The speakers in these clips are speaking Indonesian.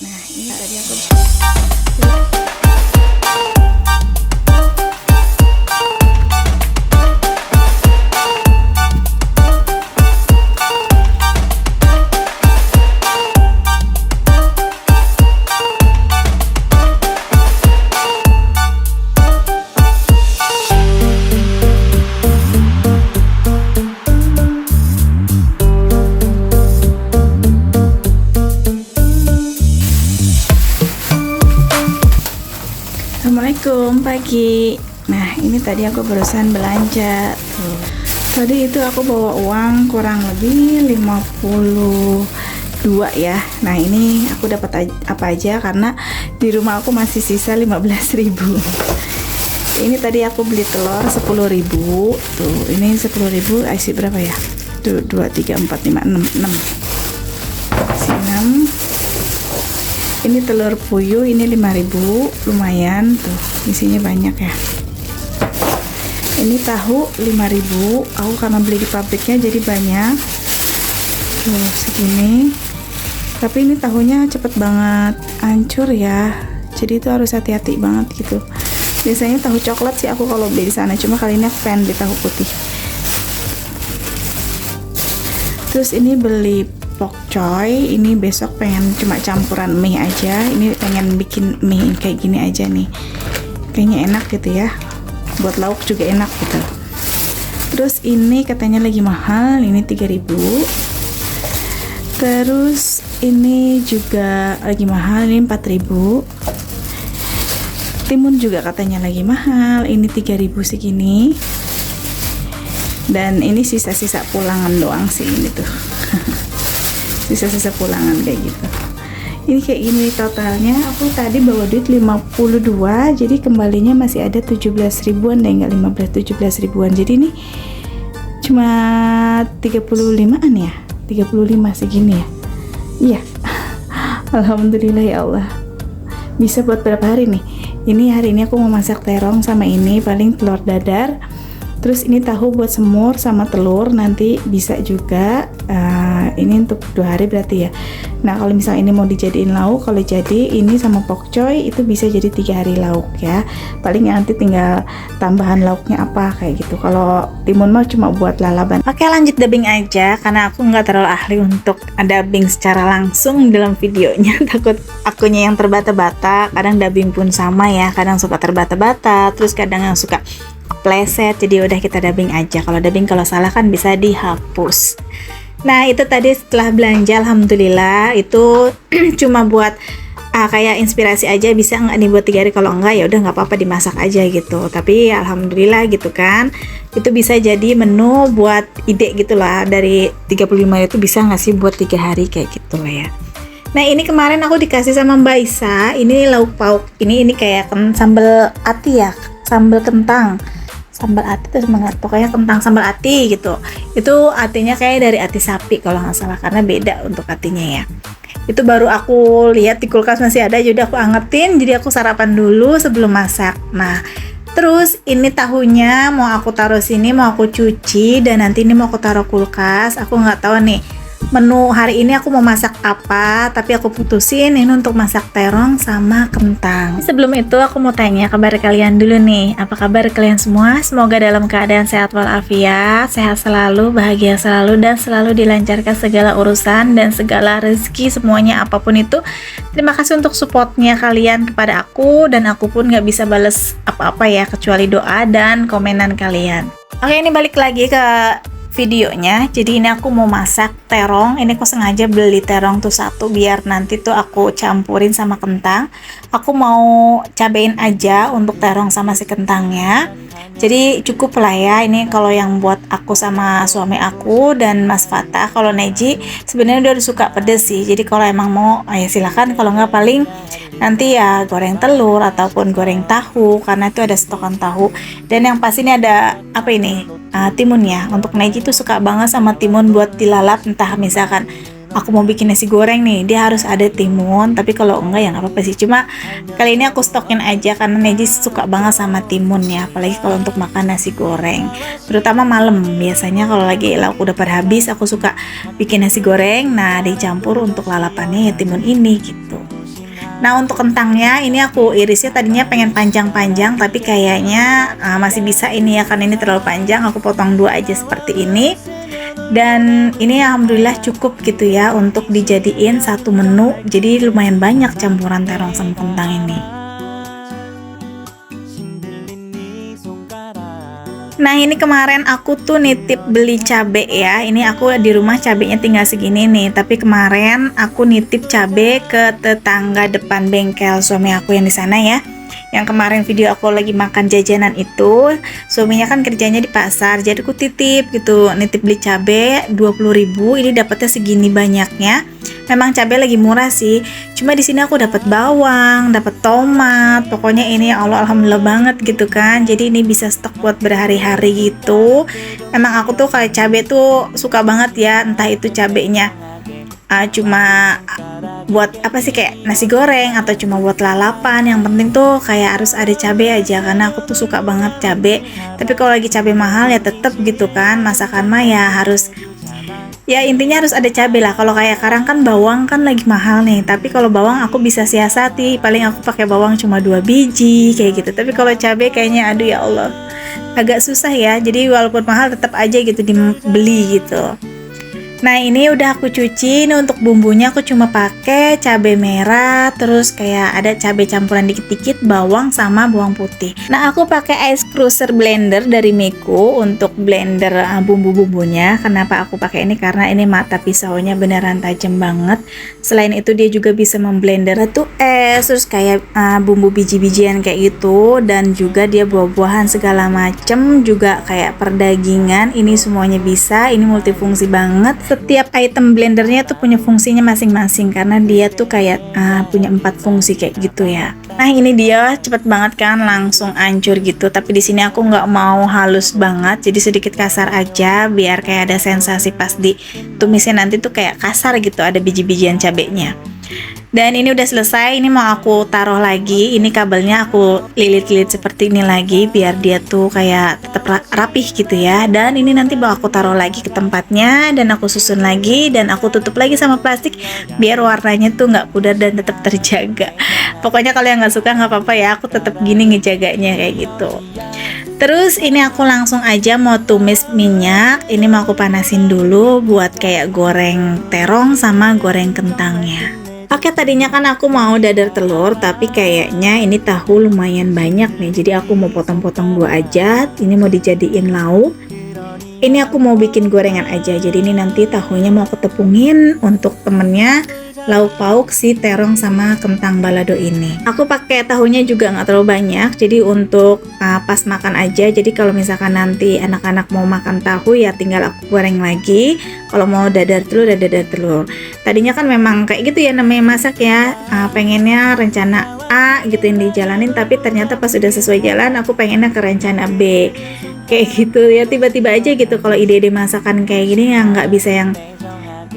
Nah, ini tadi aku Assalamualaikum pagi. Nah, ini tadi aku barusan belanja tuh. Tadi itu aku bawa uang kurang lebih 52 ya. Nah, ini aku dapat apa aja karena di rumah aku masih sisa 15.000. Ini tadi aku beli telur 10.000. Tuh, ini 10.000 isi berapa ya? Tuh, 2 3 4 5 6. Isi 6. Ini telur puyuh, ini 5.000, lumayan tuh, isinya banyak ya. Ini tahu 5.000, aku karena beli di pabriknya jadi banyak tuh, segini. Tapi ini tahunya cepet banget hancur ya, jadi itu harus hati-hati banget gitu. Biasanya tahu coklat sih aku kalau beli di sana, cuma kali ini aku pengen beli tahu putih. Terus ini beli pokcoy, ini besok pengen cuma campuran mie aja. Ini pengen bikin mie kayak gini aja nih, kayaknya enak gitu ya, buat lauk juga enak gitu. Terus ini katanya lagi mahal, ini 3.000. Terus ini juga lagi mahal, ini 4.000. Timun juga katanya lagi mahal, ini 3.000 segini. Dan ini sisa-sisa pulangan doang sih ini tuh. Sisa-sisa pulangan kayak gitu. Ini kayak gini totalnya. Aku tadi bawa duit 52, jadi kembalinya masih ada 17 ribuan deh, enggak 15, 17 ribuan. Jadi ini cuma 35an ya, 35 segini ya. Iya. Alhamdulillah ya Allah. Bisa buat berapa hari nih? Ini hari ini aku mau masak terong sama ini paling telur dadar. Terus ini tahu buat semur sama telur, nanti bisa juga. Ini untuk 2 hari berarti ya. Nah, kalau misalnya ini mau dijadiin lauk, kalau jadi ini sama pokcoy itu bisa jadi 3 hari lauk ya. Paling nanti tinggal tambahan lauknya apa kayak gitu. Kalau timun mah cuma buat lalaban. Oke, lanjut dubbing aja karena aku nggak terlalu ahli untuk dubbing secara langsung dalam videonya. Takut akunya yang terbata-bata. Kadang dubbing pun sama ya, kadang suka terbata-bata, terus kadang yang suka pleset. Jadi udah kita dubbing aja. Kalau dubbing kalau salah kan bisa dihapus. Nah, itu tadi setelah belanja, alhamdulillah itu cuma buat kayak inspirasi aja. Bisa nggak nih buat 3 hari, kalau enggak ya udah nggak apa-apa dimasak aja gitu. Tapi alhamdulillah gitu kan, itu bisa jadi menu buat ide gitulah. Dari 35 itu bisa nggak sih buat 3 hari kayak gitu lah ya. Nah, ini kemarin aku dikasih sama Mbak Isa, ini lauk pauk, ini kayak sambal ati ya, sambal kentang, sambal ati terus pokoknya kentang sambal ati gitu. Itu atinya kayak dari ati sapi kalau nggak salah, karena beda untuk atinya ya. Itu baru aku lihat di kulkas masih ada, jadi aku angetin, jadi aku sarapan dulu sebelum masak. Nah, terus ini tahunya mau aku taruh sini, mau aku cuci, dan nanti ini mau aku taruh kulkas. Aku nggak tahu nih menu hari ini aku mau masak apa, tapi aku putusin ini untuk masak terong sama kentang. Sebelum itu aku mau tanya kabar kalian dulu nih. Apa kabar kalian semua? Semoga dalam keadaan sehat walafiat, sehat selalu, bahagia selalu, dan selalu dilancarkan segala urusan dan segala rezeki semuanya apapun itu. Terima kasih untuk supportnya kalian kepada aku, dan aku pun gak bisa bales apa-apa ya kecuali doa dan komenan kalian. Oke, ini balik lagi ke videonya. Jadi ini aku mau masak terong. Ini aku sengaja beli terong tuh satu biar nanti tuh aku campurin sama kentang. Aku mau cabain aja untuk terong sama si kentangnya. Jadi cukup lah ya. Ini kalau yang buat aku sama suami aku dan Mas Fatah. Kalau Neji sebenarnya udah suka pedes sih. Jadi kalau emang mau ya silahkan. Kalau nggak paling nanti ya goreng telur ataupun goreng tahu, karena itu ada stokan tahu. Dan yang pasti ini ada apa ini? Timun ya. Untuk Neji tuh suka banget sama timun buat dilalap. Entah misalkan aku mau bikin nasi goreng nih, dia harus ada timun. Tapi kalau enggak ya nggak apa-apa sih. Cuma kali ini aku stokin aja karena Neji suka banget sama timun ya. Apalagi kalau untuk makan nasi goreng, terutama malam. Biasanya kalau lagi lauk udah pada habis, aku suka bikin nasi goreng. Nah, dicampur untuk lalapannya ya timun ini gitu. Nah untuk kentangnya ini aku irisnya tadinya pengen panjang-panjang, tapi kayaknya masih bisa ini ya, karena ini terlalu panjang. Aku potong dua aja seperti ini. Dan ini alhamdulillah cukup gitu ya untuk dijadiin satu menu. Jadi lumayan banyak campuran terong sama kentang ini. Nah ini kemarin aku tuh nitip beli cabe ya. Ini aku di rumah cabenya tinggal segini nih. Tapi kemarin aku nitip cabe ke tetangga depan bengkel suami aku yang di sana ya. Yang kemarin video aku lagi makan jajanan itu, suaminya kan kerjanya di pasar, jadi aku titip gitu, nitip beli cabe 20.000. Ini dapatnya segini banyaknya. Memang cabai lagi murah sih. Cuma di sini aku dapat bawang, dapat tomat. Pokoknya ini ya Allah alhamdulillah banget gitu kan. Jadi ini bisa stok buat berhari-hari gitu. Memang aku tuh kayak cabai tuh suka banget ya, entah itu cabenya cuma buat apa sih kayak nasi goreng atau cuma buat lalapan, yang penting tuh kayak harus ada cabai aja karena aku tuh suka banget cabai. Tapi kalau lagi cabai mahal ya tetep gitu kan, masakan mah ya harus, ya intinya harus ada cabai lah. Kalau kayak sekarang kan bawang kan lagi mahal nih, tapi kalau bawang aku bisa siasati, paling aku pakai bawang cuma 2 biji kayak gitu. Tapi kalau cabai kayaknya aduh ya Allah agak susah ya, jadi walaupun mahal tetap aja gitu dibeli gitu. Nah ini udah aku cuci. Ini untuk bumbunya aku cuma pakai cabai merah, terus kayak ada cabai campuran dikit-dikit, bawang sama bawang putih. Nah aku pakai ice cruiser blender dari Meko untuk blender bumbu-bumbunya. Kenapa aku pakai ini? Karena ini mata pisaunya beneran tajam banget. Selain itu dia juga bisa memblender batu es, terus kayak bumbu biji-bijian kayak gitu, dan juga dia buah-buahan segala macem, juga kayak perdagingan. Ini semuanya bisa. Ini multifungsi banget. Setiap item blendernya tuh punya fungsinya masing-masing karena dia tuh kayak punya 4 fungsi kayak gitu ya. Nah ini dia cepet banget kan, langsung hancur gitu. Tapi di sini aku nggak mau halus banget, jadi sedikit kasar aja biar kayak ada sensasi pas ditumisnya nanti tuh kayak kasar gitu, ada biji-bijian cabenya. Dan ini udah selesai. Ini mau aku taruh lagi. Ini kabelnya aku lilit-lilit seperti ini lagi biar dia tuh kayak tetap rapih gitu ya. Dan ini nanti mau aku taruh lagi ke tempatnya, dan aku susun lagi, dan aku tutup lagi sama plastik biar warnanya tuh nggak pudar dan tetap terjaga. Pokoknya kalau yang nggak suka nggak apa-apa ya, aku tetap gini ngejaganya kayak gitu. Terus ini aku langsung aja mau tumis minyak. Ini mau aku panasin dulu buat kayak goreng terong sama goreng kentangnya. Oke, tadinya kan aku mau dadar telur, tapi kayaknya ini tahu lumayan banyak nih, jadi aku mau potong-potong 2 aja. Ini mau dijadiin lauk. Ini aku mau bikin gorengan aja, jadi ini nanti tahunya mau aku tepungin untuk temennya lauk pauk si terong sama kentang balado ini. Aku pakai tahunya juga nggak terlalu banyak, jadi untuk pas makan aja. Jadi kalau misalkan nanti anak-anak mau makan tahu ya tinggal aku goreng lagi. Kalau mau dadar telur ya dadar telur. Tadinya kan memang kayak gitu ya namanya masak ya, pengennya rencana A gitu yang dijalanin, tapi ternyata pas udah sesuai jalan aku pengennya ke rencana B kayak gitu ya, tiba-tiba aja gitu. Kalau ide-ide masakan kayak gini yang nggak bisa yang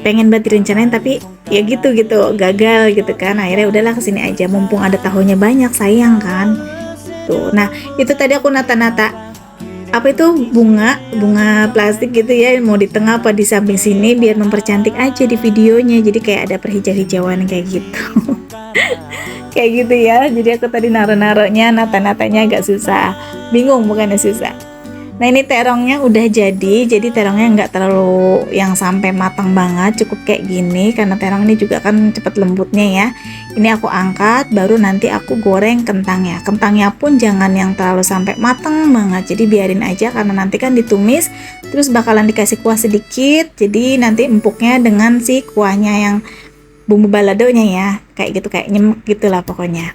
pengen banget direncanain tapi ya gitu gagal gitu kan. Akhirnya udahlah kesini aja, mumpung ada tahunya banyak, sayang kan tuh. Nah itu tadi aku nata-nata apa itu bunga plastik gitu ya, mau di tengah apa di samping sini biar mempercantik aja di videonya, jadi kayak ada perhijau-hijauan kayak gitu. Kayak gitu ya. Jadi aku tadi naro-naronya, nata-natanya agak susah, bingung bukannya susah. Nah ini terongnya udah jadi terongnya nggak terlalu yang sampai matang banget, cukup kayak gini karena terong ini juga kan cepet lembutnya ya. Ini aku angkat, baru nanti aku goreng kentangnya. Kentangnya pun jangan yang terlalu sampai matang banget, jadi biarin aja karena nanti kan ditumis terus bakalan dikasih kuah sedikit, jadi nanti empuknya dengan si kuahnya yang bumbu baladonya ya, kayak gitu, kayak nyemek gitulah pokoknya.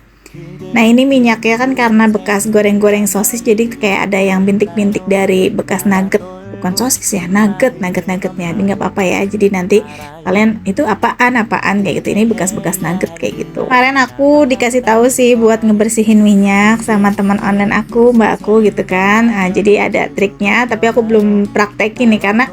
Nah ini minyaknya kan karena bekas goreng-goreng sosis, jadi kayak ada yang bintik-bintik dari bekas nugget, bukan sosis ya, nuggetnya. Ini nggak apa-apa ya, jadi nanti kalian itu apaan kayak gitu. Ini bekas-bekas nugget kayak gitu. Kemarin aku dikasih tahu sih buat ngebersihin minyak sama teman online aku, mbak aku gitu kan. Jadi ada triknya, tapi aku belum praktekin nih karena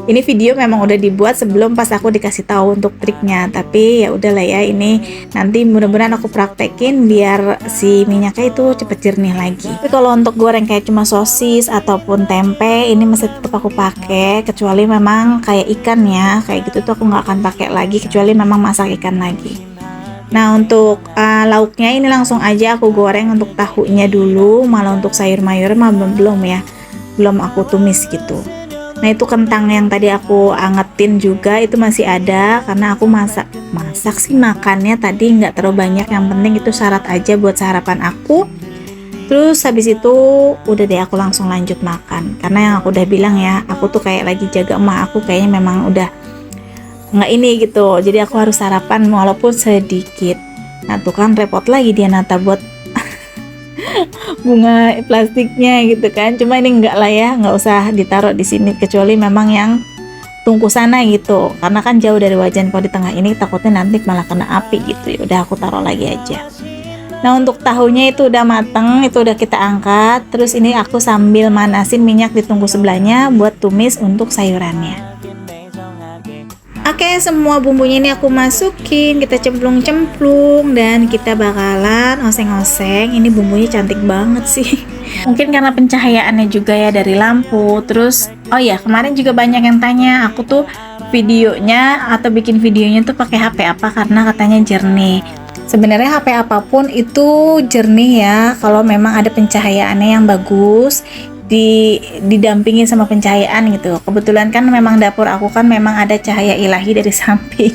ini video memang udah dibuat sebelum pas aku dikasih tahu untuk triknya. Tapi ya udahlah ya, ini nanti mudah-mudahan aku praktekin biar si minyaknya itu cepet jernih lagi. Tapi kalau untuk goreng kayak cuma sosis ataupun tempe, ini masih tetap aku pakai, kecuali memang kayak ikan ya, kayak gitu tuh aku nggak akan pakai lagi kecuali memang masak ikan lagi. Nah untuk lauknya ini langsung aja aku goreng untuk tahunya dulu, malah untuk sayur mayur mah belum ya, belum aku tumis gitu. Nah itu kentang yang tadi aku angetin juga itu masih ada, karena aku masak sih makannya tadi nggak terlalu banyak, yang penting itu syarat aja buat sarapan aku. Terus habis itu udah deh aku langsung lanjut makan, karena yang aku udah bilang ya, aku tuh kayak lagi jaga emak aku, kayaknya memang udah nggak ini gitu, jadi aku harus sarapan walaupun sedikit. Nah tuh kan repot lagi dia nata buat bunga plastiknya gitu kan, cuma ini enggak lah ya, nggak usah ditaruh di sini kecuali memang yang tungku sana gitu, karena kan jauh dari wajan. Kalau di tengah ini takutnya nanti malah kena api gitu, ya udah aku taruh lagi aja. Nah untuk tahunya itu udah mateng, itu udah kita angkat. Terus ini aku sambil manasin minyak di tungku sebelahnya buat tumis untuk sayurannya. Oke, semua bumbunya ini aku masukin, kita cemplung-cemplung dan kita bakalan oseng-oseng. Ini bumbunya cantik banget sih. Mungkin karena pencahayaannya juga ya dari lampu. Terus, oh ya kemarin juga banyak yang tanya, aku tuh videonya atau bikin videonya tuh pakai HP apa karena katanya jernih. Sebenarnya HP apapun itu jernih ya, kalau memang ada pencahayaannya yang bagus, didampingi sama pencahayaan gitu. Kebetulan kan memang dapur aku kan memang ada cahaya ilahi dari samping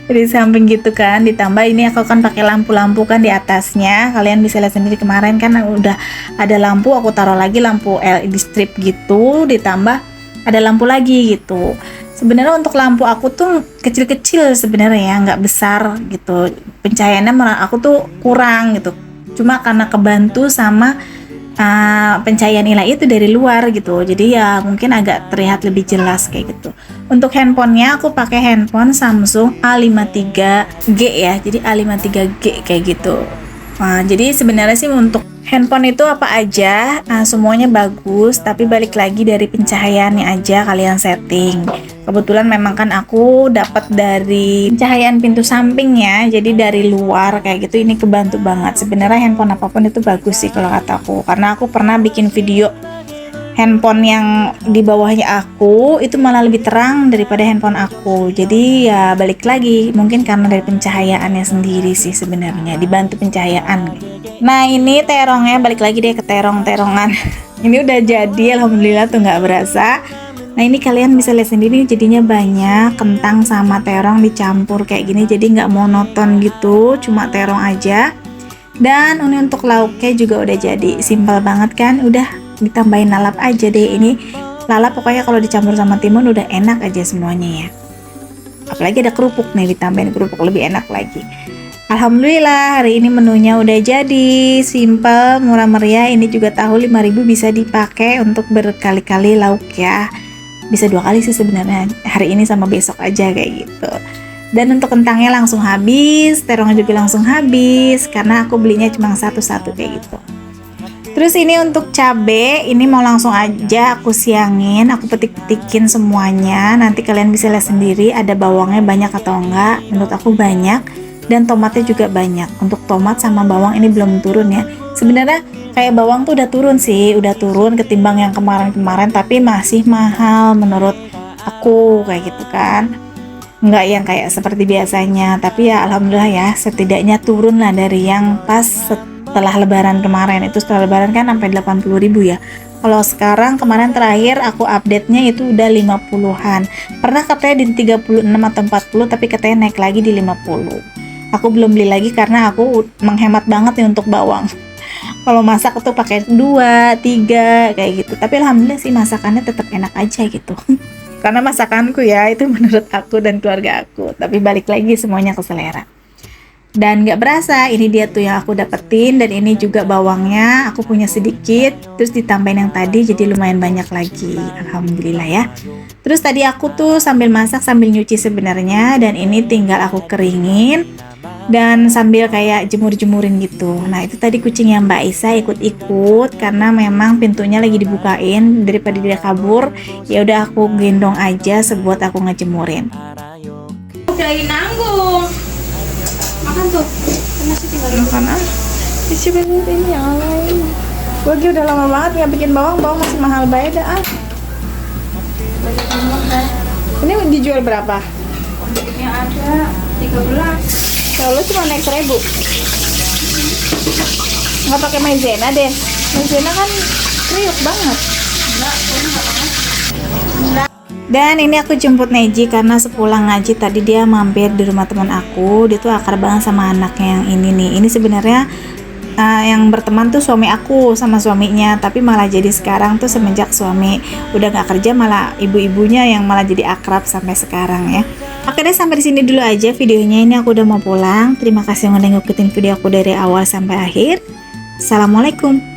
dari samping gitu kan, ditambah ini aku kan pakai lampu-lampu kan di atasnya. Kalian bisa lihat sendiri kemarin kan udah ada lampu, aku taruh lagi lampu LED strip gitu, ditambah ada lampu lagi gitu. Sebenarnya untuk lampu aku tuh kecil-kecil sebenarnya ya, nggak besar gitu, pencahayaannya aku tuh kurang gitu, cuma karena kebantu sama pencahayaan ilahi itu dari luar gitu, jadi ya mungkin agak terlihat lebih jelas kayak gitu. Untuk handphonenya aku pakai handphone Samsung A53G ya, jadi A53G kayak gitu. Nah, jadi sebenarnya sih untuk handphone itu apa aja, semuanya bagus, tapi balik lagi dari pencahayaannya aja kalian setting. Kebetulan memang kan aku dapat dari pencahayaan pintu samping ya, jadi dari luar kayak gitu, ini kebantu banget. Sebenarnya handphone apapun itu bagus sih kalau kataku, karena aku pernah bikin video handphone yang di bawahnya aku itu malah lebih terang daripada handphone aku. Jadi ya balik lagi, mungkin karena dari pencahayaannya sendiri sih sebenarnya, dibantu pencahayaan. Nah ini terongnya, balik lagi deh ke terong-terongan. Ini udah jadi, alhamdulillah tuh nggak berasa. Nah ini kalian bisa lihat sendiri jadinya banyak kentang sama terong dicampur kayak gini, jadi nggak monoton gitu, cuma terong aja. Dan ini untuk lauknya juga udah jadi, simpel banget kan, udah ditambahin lalap aja deh. Ini lalap pokoknya kalau dicampur sama timun udah enak aja semuanya ya. Apalagi ada kerupuk nih, ditambahin kerupuk lebih enak lagi. Alhamdulillah hari ini menunya udah jadi, simple, murah meriah. Ini juga tahu 5.000 bisa dipakai untuk berkali-kali lauk ya. Bisa 2 kali sih sebenarnya, hari ini sama besok aja kayak gitu. Dan untuk kentangnya langsung habis, terongnya juga langsung habis karena aku belinya cuma satu-satu kayak gitu. Terus ini untuk cabe, ini mau langsung aja aku siangin, aku petik-petikin semuanya. Nanti kalian bisa lihat sendiri ada bawangnya banyak atau enggak. Menurut aku banyak, dan tomatnya juga banyak. Untuk tomat sama bawang ini belum turun ya. Sebenarnya kayak bawang tuh udah turun sih, udah turun ketimbang yang kemarin-kemarin, tapi masih mahal menurut aku kayak gitu kan. Nggak yang kayak seperti biasanya, tapi ya alhamdulillah ya, setidaknya turun lah dari yang pas setelah lebaran kemarin. Itu setelah lebaran kan sampai 80.000 ya. Kalau sekarang kemarin terakhir aku update-nya itu udah 50-an. Pernah katanya di 36 atau 40, tapi katanya naik lagi di 50. Aku belum beli lagi karena aku menghemat banget nih untuk bawang. Kalau masak tuh pakai 2, 3 kayak gitu. Tapi alhamdulillah sih masakannya tetap enak aja gitu. Karena masakanku ya, itu menurut aku dan keluarga aku. Tapi balik lagi semuanya ke selera. Dan gak berasa, ini dia tuh yang aku dapetin. Dan ini juga bawangnya, aku punya sedikit. Terus ditambahin yang tadi, jadi lumayan banyak lagi. Alhamdulillah ya. Terus tadi aku tuh sambil masak, sambil nyuci sebenarnya. Dan ini tinggal aku keringin. Dan sambil kayak jemur-jemurin gitu. Nah itu tadi kucing yang Mbak Isa ikut-ikut karena memang pintunya lagi dibukain, daripada dia kabur ya udah aku gendong aja sebuat aku ngejemurin. Udah nanggung makan tuh, nasi tinggal makan coba ini yang lain. Gue udah lama banget nggak bikin bawang masih mahal banget dah. Ini dijual berapa? Ini ada 13. Kalau cuma naik 1.000. Nggak pakai maizena deh. Maizena kan kriuk banget. Dan ini aku jemput Neji karena sepulang ngaji tadi dia mampir di rumah teman aku. Dia tuh akrab banget sama anaknya yang ini nih. Ini sebenarnya yang berteman tuh suami aku sama suaminya, tapi malah jadi sekarang tuh semenjak suami udah nggak kerja malah ibu-ibunya yang malah jadi akrab sampai sekarang ya. Oke deh, sampai di sini dulu aja videonya. Ini aku udah mau pulang. Terima kasih yang udah ngikutin video aku dari awal sampai akhir. Assalamualaikum.